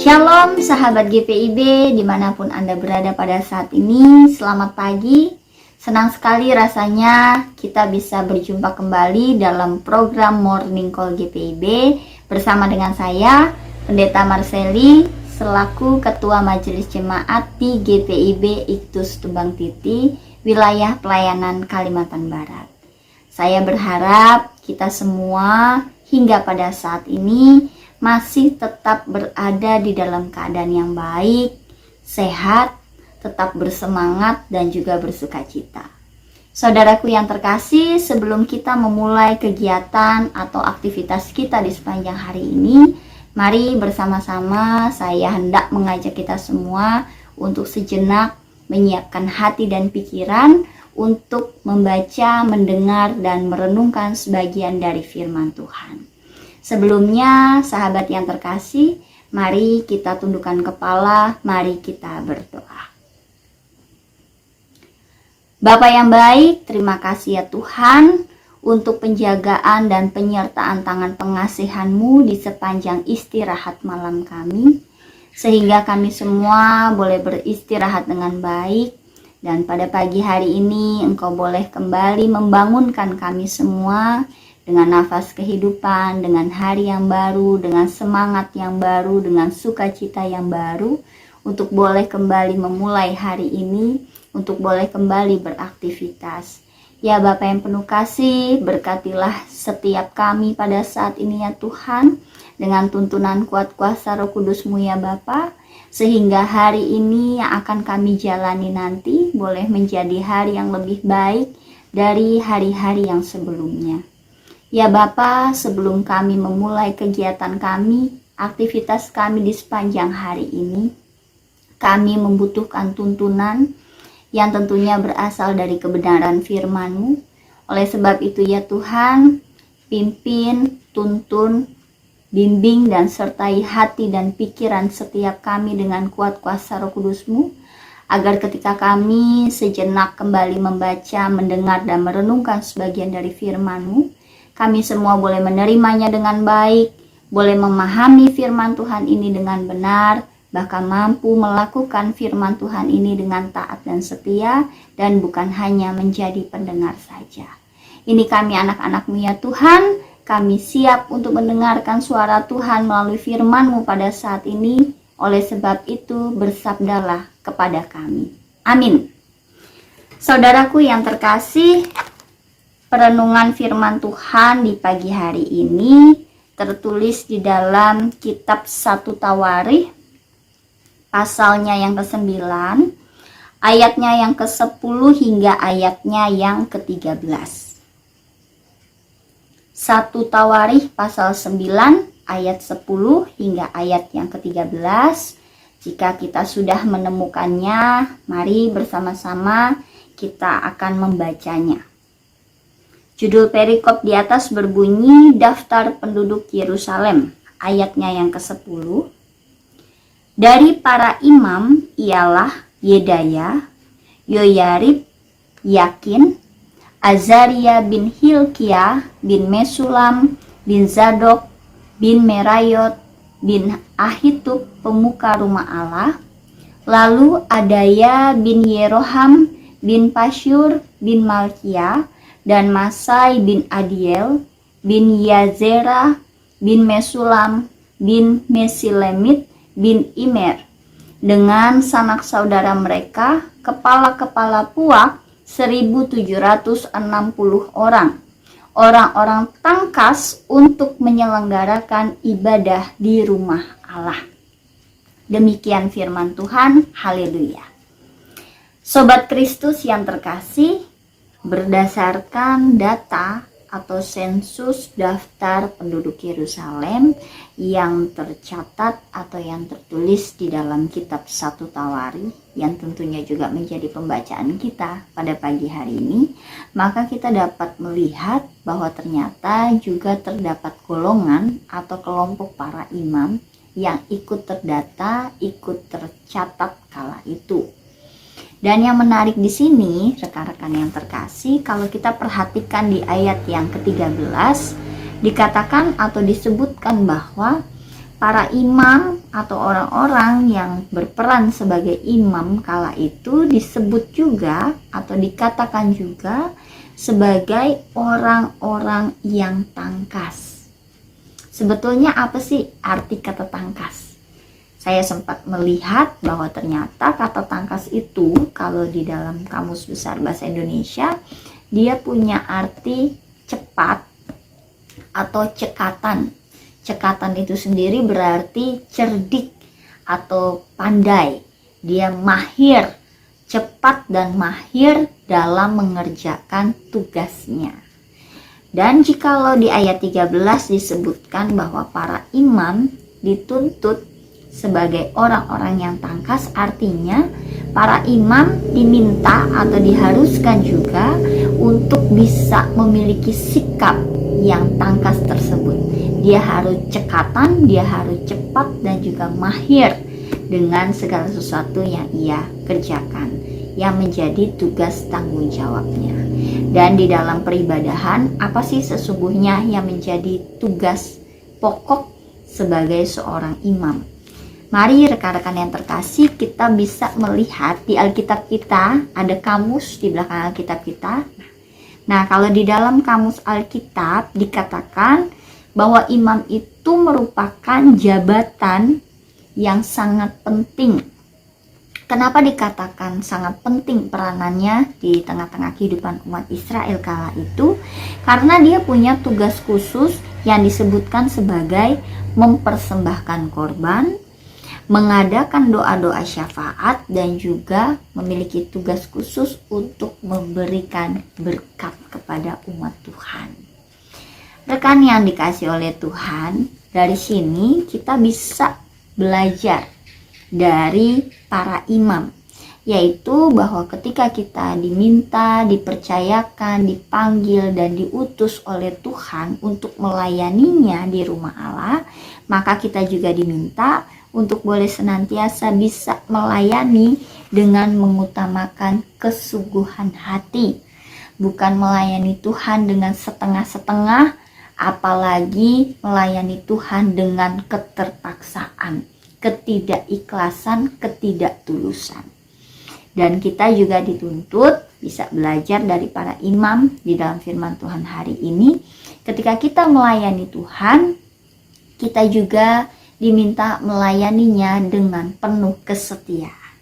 Shalom sahabat GPIB dimanapun Anda berada pada saat ini. Selamat pagi. Senang sekali rasanya kita bisa berjumpa kembali dalam program Morning Call GPIB bersama dengan saya Pendeta Marseli selaku Ketua Majelis Jemaat di GPIB Iktus Tumbang Titi wilayah pelayanan Kalimantan Barat. Saya berharap kita semua hingga pada saat ini masih tetap berada di dalam keadaan yang baik, sehat, tetap bersemangat dan juga bersukacita. Saudaraku yang terkasih, sebelum kita memulai kegiatan atau aktivitas kita di sepanjang hari ini, mari bersama-sama saya hendak mengajak kita semua untuk sejenak menyiapkan hati dan pikiran untuk membaca, mendengar, dan merenungkan sebagian dari firman Tuhan. Sebelumnya, sahabat yang terkasih, mari kita tundukkan kepala, mari kita berdoa. Bapa yang baik, terima kasih ya Tuhan untuk penjagaan dan penyertaan tangan pengasihan-Mu di sepanjang istirahat malam kami, sehingga kami semua boleh beristirahat dengan baik, dan pada pagi hari ini Engkau boleh kembali membangunkan kami semua dengan nafas kehidupan, dengan hari yang baru, dengan semangat yang baru, dengan sukacita yang baru, untuk boleh kembali memulai hari ini, untuk boleh kembali beraktivitas. Ya Bapa yang penuh kasih, berkatilah setiap kami pada saat ini ya Tuhan, dengan tuntunan kuat kuasa Roh Kudus-Mu ya Bapa, sehingga hari ini yang akan kami jalani nanti boleh menjadi hari yang lebih baik dari hari-hari yang sebelumnya. Ya Bapa, sebelum kami memulai kegiatan kami, aktivitas kami di sepanjang hari ini, kami membutuhkan tuntunan yang tentunya berasal dari kebenaran firman-Mu. Oleh sebab itu ya Tuhan, pimpin, tuntun, bimbing dan sertai hati dan pikiran setiap kami dengan kuat kuasa Roh Kudus-Mu, agar ketika kami sejenak kembali membaca, mendengar dan merenungkan sebagian dari firman-Mu, kami semua boleh menerimanya dengan baik, boleh memahami firman Tuhan ini dengan benar, bahkan mampu melakukan firman Tuhan ini dengan taat dan setia, dan bukan hanya menjadi pendengar saja. Ini kami anak-anak-Mu ya Tuhan, kami siap untuk mendengarkan suara Tuhan melalui firman-Mu pada saat ini. Oleh sebab itu bersabdalah kepada kami. Amin. Saudaraku yang terkasih, perenungan firman Tuhan di pagi hari ini tertulis di dalam kitab 1 Tawarikh, pasalnya yang ke-9, ayatnya yang ke-10 hingga ayatnya yang ke-13. 1 Tawarikh pasal 9 ayat 10 hingga ayat yang ke-13. Jika kita sudah menemukannya, mari bersama-sama kita akan membacanya. Judul perikop di atas berbunyi daftar penduduk Yerusalem, ayatnya yang ke-10. Dari para imam ialah Yedaya, Yoyarib, Yakin, Azaria bin Hilkiah, bin Mesulam, bin Zadok, bin Merayot, bin Ahitub pemuka rumah Allah, lalu Adaya bin Yeroham, bin Pasyur, bin Malkia, dan Masai bin Adiel, bin Yazera, bin Mesulam, bin Mesilemit, bin Imer, dengan sanak saudara mereka, kepala-kepala puak 1.760 orang, orang-orang tangkas untuk menyelenggarakan ibadah di rumah Allah. Demikian firman Tuhan, haleluya. Sobat Kristus yang terkasih, berdasarkan data atau sensus daftar penduduk Yerusalem yang tercatat atau yang tertulis di dalam kitab 1 Tawarikh, yang tentunya juga menjadi pembacaan kita pada pagi hari ini, maka kita dapat melihat bahwa ternyata juga terdapat golongan atau kelompok para imam yang ikut terdata, ikut tercatat kala itu. Dan yang menarik di sini, rekan-rekan yang terkasih, kalau kita perhatikan di ayat yang ke-13, dikatakan atau disebutkan bahwa para imam atau orang-orang yang berperan sebagai imam kala itu disebut juga atau dikatakan juga sebagai orang-orang yang tangkas. Sebetulnya apa sih arti kata tangkas? Saya sempat melihat bahwa ternyata kata tangkas itu kalau di dalam Kamus Besar Bahasa Indonesia dia punya arti cepat atau cekatan. Cekatan itu sendiri berarti cerdik atau pandai. Dia mahir, cepat dan mahir dalam mengerjakan tugasnya. Dan jikalau di ayat 13 disebutkan bahwa para imam dituntut sebagai orang-orang yang tangkas, artinya para imam diminta atau diharuskan juga untuk bisa memiliki sikap yang tangkas tersebut. Dia harus cekatan, dia harus cepat dan juga mahir dengan segala sesuatu yang ia kerjakan, yang menjadi tugas tanggung jawabnya. Dan di dalam peribadahan, apa sih sesungguhnya yang menjadi tugas pokok sebagai seorang imam? Mari rekan-rekan yang terkasih, kita bisa melihat di Alkitab kita, ada kamus di belakang Alkitab kita. Nah, kalau di dalam kamus Alkitab dikatakan bahwa imam itu merupakan jabatan yang sangat penting. Kenapa dikatakan sangat penting peranannya di tengah-tengah kehidupan umat Israel kala itu? Karena dia punya tugas khusus yang disebutkan sebagai mempersembahkan korban, mengadakan doa-doa syafaat, dan juga memiliki tugas khusus untuk memberikan berkat kepada umat Tuhan. Rekan yang dikasih oleh Tuhan, dari sini kita bisa belajar dari para imam, yaitu bahwa ketika kita diminta, dipercayakan, dipanggil, dan diutus oleh Tuhan untuk melayaninya di rumah Allah, maka kita juga diminta untuk boleh senantiasa bisa melayani dengan mengutamakan kesungguhan hati, bukan melayani Tuhan dengan setengah-setengah, apalagi melayani Tuhan dengan keterpaksaan, ketidakikhlasan, ketidaktulusan. Dan kita juga dituntut bisa belajar dari para imam di dalam firman Tuhan hari ini. Ketika kita melayani Tuhan, kita juga diminta melayaninya dengan penuh kesetiaan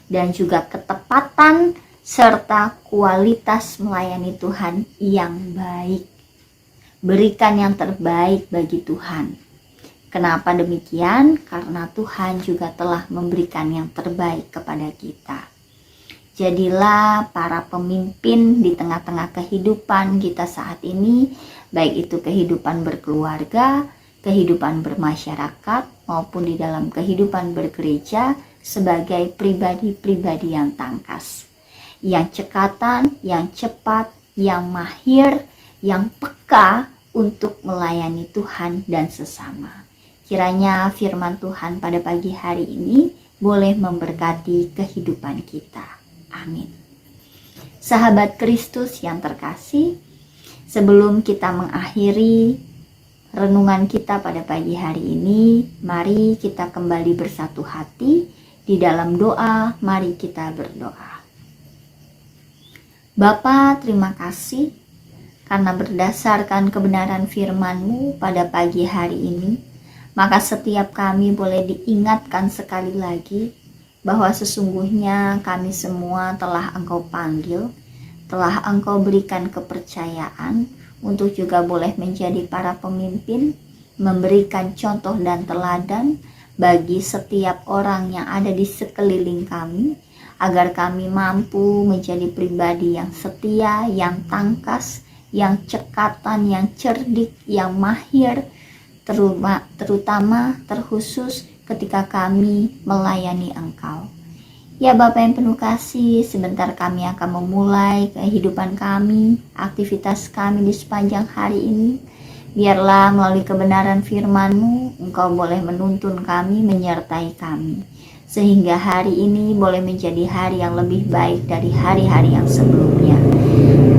dan juga ketepatan serta kualitas melayani Tuhan yang baik. Berikan yang terbaik bagi Tuhan. Kenapa demikian? Karena Tuhan juga telah memberikan yang terbaik kepada kita. Jadilah para pemimpin di tengah-tengah kehidupan kita saat ini, baik itu kehidupan berkeluarga, kehidupan bermasyarakat, maupun di dalam kehidupan bergereja, sebagai pribadi-pribadi yang tangkas, yang cekatan, yang cepat, yang mahir, yang peka untuk melayani Tuhan dan sesama. Kiranya firman Tuhan pada pagi hari ini boleh memberkati kehidupan kita. Amin. Sahabat Kristus yang terkasih, sebelum kita mengakhiri renungan kita pada pagi hari ini, mari kita kembali bersatu hati di dalam doa. Mari kita berdoa. Bapa, terima kasih karena berdasarkan kebenaran firman-Mu pada pagi hari ini, maka setiap kami boleh diingatkan sekali lagi bahwa sesungguhnya kami semua telah Engkau panggil, telah Engkau berikan kepercayaan untuk juga boleh menjadi para pemimpin, memberikan contoh dan teladan bagi setiap orang yang ada di sekeliling kami, agar kami mampu menjadi pribadi yang setia, yang tangkas, yang cekatan, yang cerdik, yang mahir, terutama terkhusus ketika kami melayani Engkau. Ya Bapa yang penuh kasih, sebentar kami akan memulai kehidupan kami, aktivitas kami di sepanjang hari ini. Biarlah melalui kebenaran firman-Mu, Engkau boleh menuntun kami, menyertai kami, sehingga hari ini boleh menjadi hari yang lebih baik dari hari-hari yang sebelumnya.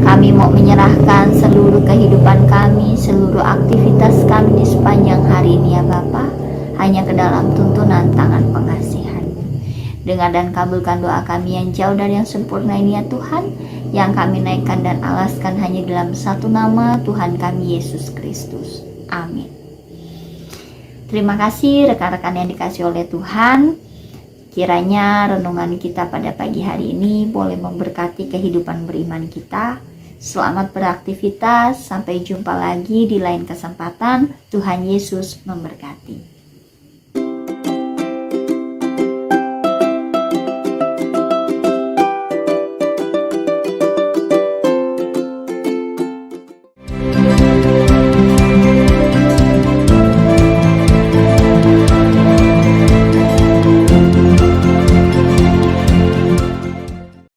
Kami mau menyerahkan seluruh kehidupan kami, seluruh aktivitas kami di sepanjang hari ini ya Bapa. hanya ke dalam tuntunan tangan pengasihan-Mu. Dengar dan kabulkan doa kami yang jauh dari yang sempurna ini ya Tuhan, yang kami naikkan dan alaskan hanya dalam satu nama, Tuhan kami Yesus Kristus. Amin. Terima kasih rekan-rekan yang dikasih oleh Tuhan. Kiranya renungan kita pada pagi hari ini boleh memberkati kehidupan beriman kita. Selamat beraktivitas, sampai jumpa lagi di lain kesempatan. Tuhan Yesus memberkati.